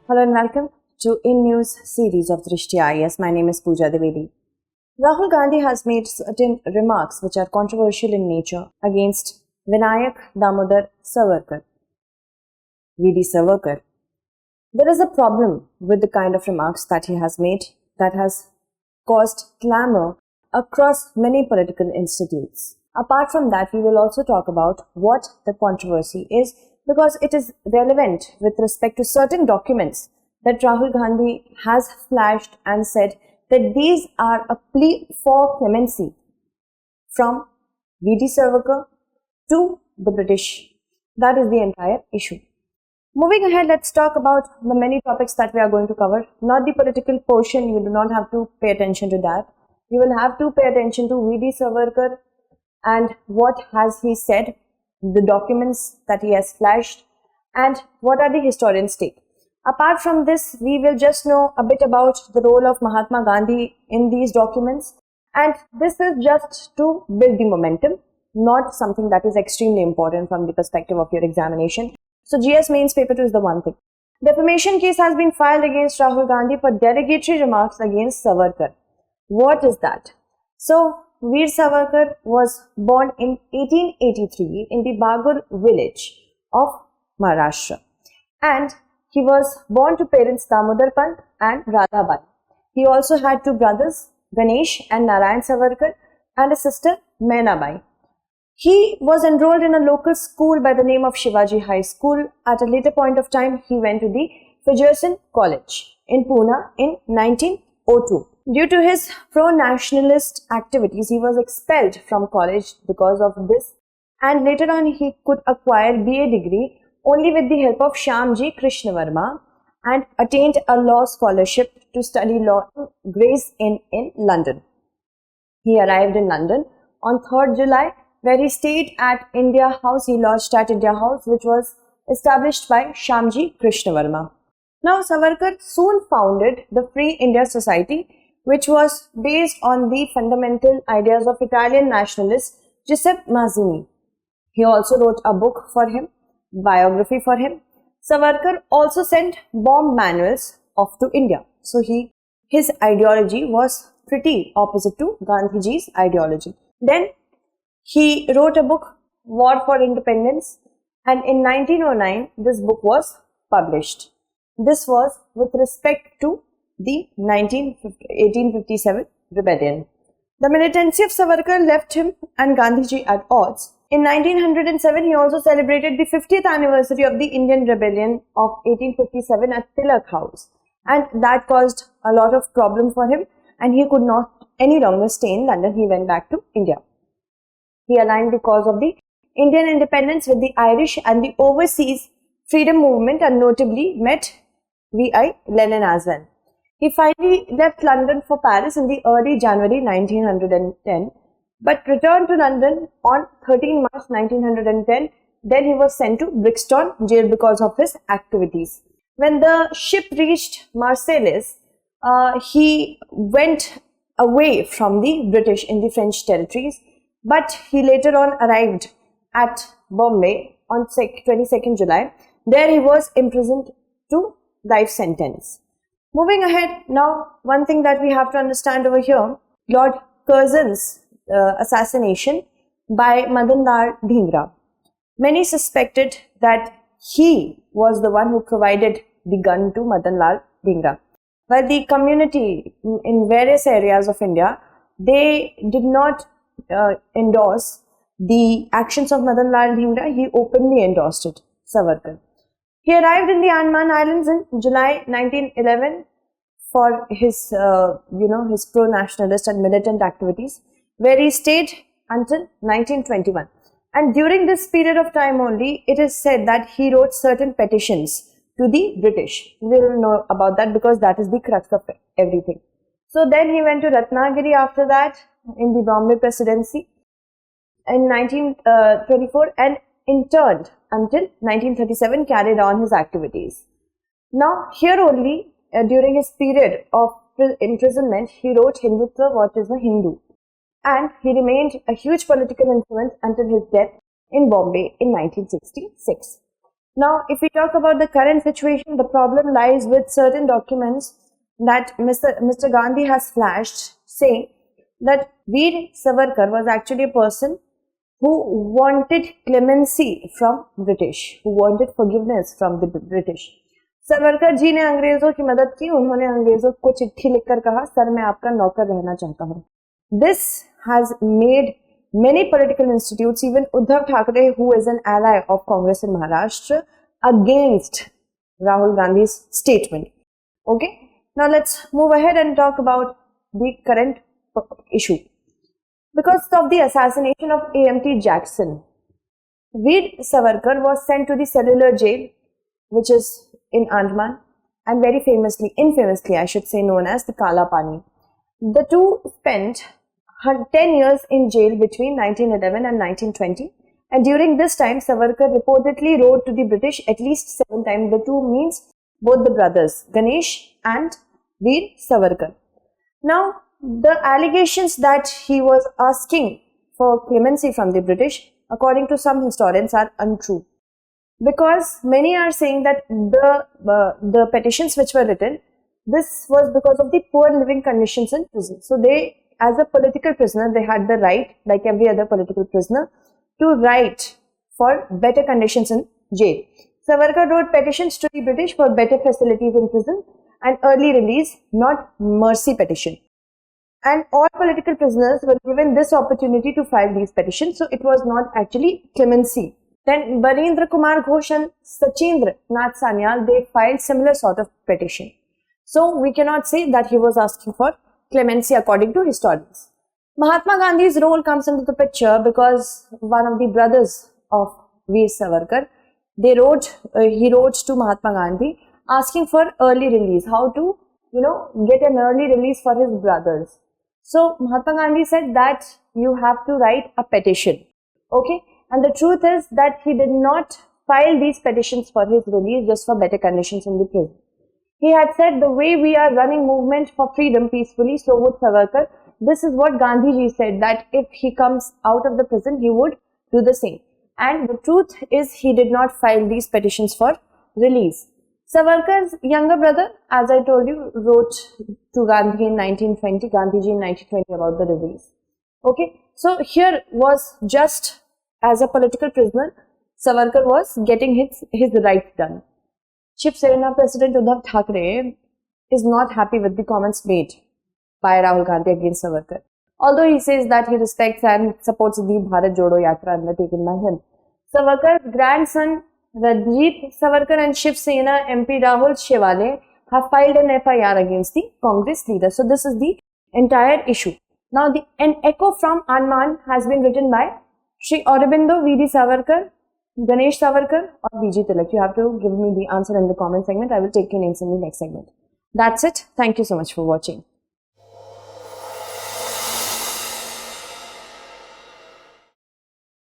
Hello and welcome to In News series of Drishti IAS. My name is Pooja Devedi. Rahul Gandhi has made certain remarks which are controversial in nature against Vinayak Damodar Savarkar, VD Savarkar. There is a problem with the kind of remarks that he has made that has caused clamor across many political institutes. Apart from that, we will also talk about what the controversy is, because it is relevant with respect to certain documents that Rahul Gandhi has flashed and said that these are a plea for clemency from VD Savarkar to the British. That is the entire issue. Moving ahead, let's talk about the many topics that we are going to cover. Not the political portion, you do not have to pay attention to that. You will have to pay attention to VD Savarkar and what has he said, the documents that he has flashed, and what are the historians' take. Apart from this, we will just know a bit about the role of Mahatma Gandhi in these documents, and this is just to build the momentum, not something that is extremely important from the perspective of your examination. So GS mains paper 2 is the one thing. Defamation case has been filed against Rahul Gandhi for derogatory remarks against Savarkar. What is that? So Veer Savarkar was born in 1883 in the Bagur village of Maharashtra, and he was born to parents Damodar Pant and Radhabai. He also had two brothers, Ganesh and Narayan Savarkar, and a sister, Menabai. He was enrolled in a local school by the name of Shivaji High School. At a later point of time, he went to the Ferguson College in Pune in 1902. Due to his pro-nationalist activities, he was expelled from college because of this, and later on he could acquire BA degree only with the help of 𝐃𝐫𝐤𝐬𝐡𝐭𝐢 and attained a law scholarship to study law in Gray's Inn in London. He arrived in London on 3rd July, where he stayed at India House. He lodged at India House, which was established by 𝐃𝐫𝐤𝐬𝐡𝐭𝐢. Now, Savarkar soon founded the Free India Society, which was based on the fundamental ideas of Italian nationalist Giuseppe Mazzini. He also wrote a book for him, biography for him. Savarkar also sent bomb manuals off to India. So his ideology was pretty opposite to Gandhiji's ideology. Then he wrote a book, War for Independence, and in 1909 this book was published. This was with respect to the 1857 rebellion. The militancy of Savarkar left him and Gandhiji at odds. In 1907, he also celebrated the 50th anniversary of the Indian Rebellion of 1857 at Tilak House, and that caused a lot of problem for him, and he could not any longer stay in London. He went back to India. He aligned the cause of the Indian independence with the Irish and the overseas freedom movement, and notably met V.I. Lenin as well. He finally left London for Paris in the early January 1910, but returned to London on 13 March 1910. Then he was sent to Brixton jail because of his activities. When the ship reached Marseilles, he went away from the British in the French territories, but he later on arrived at Bombay on 22nd July. There he was imprisoned to life sentence. Moving ahead, now one thing that we have to understand over here, Lord Curzon's assassination by Madan Lal Dhingra. Many suspected that he was the one who provided the gun to Madan Lal Dhingra. While the community in various areas of India, they did not endorse the actions of Madan Lal Dhingra, he openly endorsed it, Savarkar. He arrived in the Andaman Islands in July 1911 for his, his pro-nationalist and militant activities, where he stayed until 1921. And during this period of time only, it is said that he wrote certain petitions to the British. We will know about that because that is the crux of everything. So then he went to Ratnagiri after that in the Bombay Presidency in 1924 and interned until 1937, carried on his activities. Now here only during his period of imprisonment, he wrote Hindutva, What is a Hindu? And he remained a huge political influence until his death in Bombay in 1966. Now, if we talk about the current situation, the problem lies with certain documents that Mr. Gandhi has flashed, saying that VD Savarkar was actually a person who wanted clemency from British, who wanted forgiveness from the British. Savarkar ji ने अंग्रेजों की मदद की, उन्होंने अंग्रेजों को चिट्ठी लिखकर कहा, सर मैं आपका नौकर रहना चाहता हूँ. This has made many political institutes, even Uddhav Thackeray, who is an ally of Congress in Maharashtra, against Rahul Gandhi's statement. Okay, now let's move ahead and talk about the current issue. Because of the assassination of A.M.T. Jackson, VD Savarkar was sent to the cellular jail, which is in Andaman, and very infamously, I should say, known as the Kala Pani. The two spent 10 years in jail between 1911 and 1920, and during this time, Savarkar reportedly wrote to the British at least 7 times. The two means both the brothers, Ganesh and VD Savarkar. Now, the allegations that he was asking for clemency from the British, according to some historians, are untrue. Because many are saying that the petitions which were written, this was because of the poor living conditions in prison. So they, as a political prisoner, they had the right, like every other political prisoner, to write for better conditions in jail. Savarkar wrote petitions to the British for better facilities in prison and early release, not mercy petition. And all political prisoners were given this opportunity to file these petitions, so it was not actually clemency. Then Barendra Kumar Ghosh and Sachindra Nath Sanyal, they filed similar sort of petition. So we cannot say that he was asking for clemency according to historians. Mahatma Gandhi's role comes into the picture because one of the brothers of Veer Savarkar, he wrote to Mahatma Gandhi asking for early release, how to, get an early release for his brothers. So Mahatma Gandhi said that you have to write a petition. Okay. And the truth is that he did not file these petitions for his release just for better conditions in the prison. He had said, the way we are running movement for freedom peacefully, so would Savarkar. This is what Gandhiji said, that if he comes out of the prison, he would do the same. And the truth is, he did not file these petitions for release. Savarkar's younger brother, as I told you, wrote to Gandhi in 1920, Gandhiji in 1920 about the release. Okay, so here was just as a political prisoner, Savarkar was getting his rights done. Shiv Sena President Uddhav Thackeray is not happy with the comments made by Rahul Gandhi against Savarkar. Although he says that he respects and supports the Bharat Jodo Yatra undertaken by him. Savarkar's grandson Rajit Savarkar and Shiv Sena MP Rahul Shewale have filed an FIR against the Congress leader. So this is the entire issue. Now an echo from Andaman has been written by Shri Aurobindo, VD Savarkar, Ganesh Savarkar or BG Tilak. You have to give me the answer in the comment segment. I will take your names in the next segment. That's it. Thank you so much for watching.